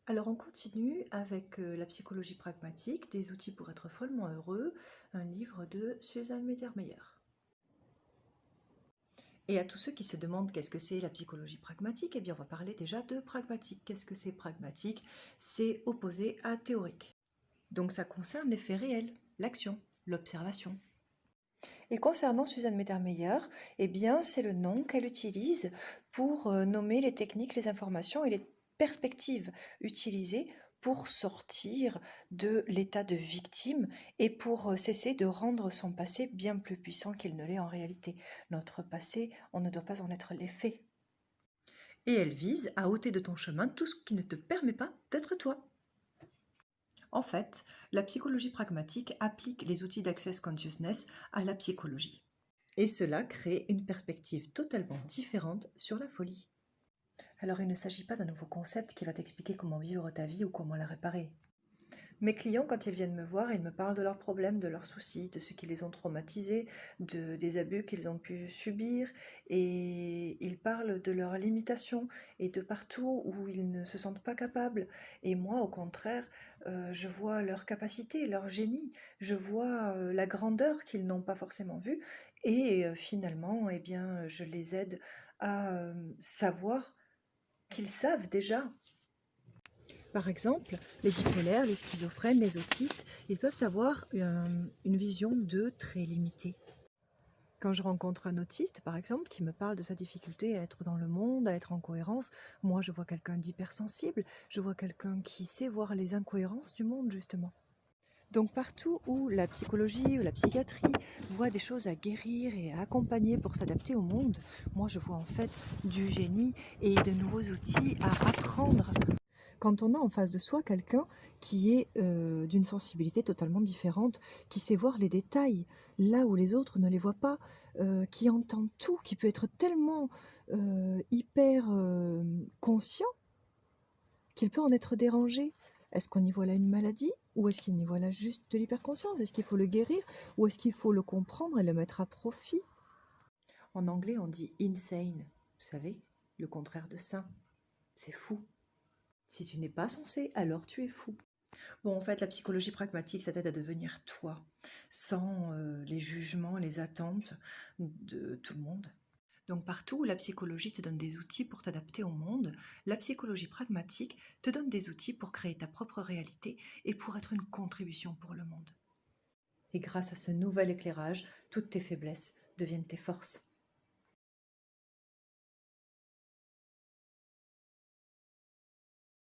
Alors on continue avec la psychologie pragmatique, des outils pour être follement heureux, un livre de Suzanne Mittermeier. Et à tous ceux qui se demandent qu'est-ce que c'est la psychologie pragmatique, eh bien on va parler déjà de pragmatique. Qu'est-ce que c'est pragmatique? C'est opposé à théorique. Donc ça concerne les faits réels, l'action, l'observation. Et concernant Suzanne Mittermeier, eh bien c'est le nom qu'elle utilise pour nommer les techniques, les informations et les perspectives utilisées pour sortir de l'état de victime et pour cesser de rendre son passé bien plus puissant qu'il ne l'est en réalité. Notre passé, on ne doit pas en être l'effet. Et elle vise à ôter de ton chemin tout ce qui ne te permet pas d'être toi. En fait, la psychologie pragmatique applique les outils d'Access Consciousness à la psychologie. Et cela crée une perspective totalement différente sur la folie. Alors il ne s'agit pas d'un nouveau concept qui va t'expliquer comment vivre ta vie ou comment la réparer. Mes clients, quand ils viennent me voir, ils me parlent de leurs problèmes, de leurs soucis, de ce qui les ont traumatisés, des abus qu'ils ont pu subir, et ils parlent de leurs limitations et de partout où ils ne se sentent pas capables. Et moi, au contraire, je vois leur capacité, leur génie, je vois la grandeur qu'ils n'ont pas forcément vue, et finalement, eh bien, je les aide à savoir qu'ils savent déjà. Par exemple, les bipolaires, les schizophrènes, les autistes, ils peuvent avoir une vision d'eux très limitée. Quand je rencontre un autiste, par exemple, qui me parle de sa difficulté à être dans le monde, à être en cohérence, moi je vois quelqu'un d'hypersensible, je vois quelqu'un qui sait voir les incohérences du monde, justement. Donc partout où la psychologie ou la psychiatrie voit des choses à guérir et à accompagner pour s'adapter au monde, moi je vois en fait du génie et de nouveaux outils à apprendre. Quand on a en face de soi quelqu'un qui est d'une sensibilité totalement différente, qui sait voir les détails là où les autres ne les voient pas, qui entend tout, qui peut être tellement hyper conscient qu'il peut en être dérangé. Est-ce qu'on y voit là une maladie ou est-ce qu'il y voit là juste de l'hyperconscience? Est-ce qu'il faut le guérir ou est-ce qu'il faut le comprendre et le mettre à profit? En anglais, on dit insane, vous savez, le contraire de sain. C'est fou. Si tu n'es pas censé, alors tu es fou. Bon, en fait, la psychologie pragmatique, ça t'aide à devenir toi, sans les jugements, les attentes de tout le monde. Donc partout où la psychologie te donne des outils pour t'adapter au monde, la psychologie pragmatique te donne des outils pour créer ta propre réalité et pour être une contribution pour le monde. Et grâce à ce nouvel éclairage, toutes tes faiblesses deviennent tes forces.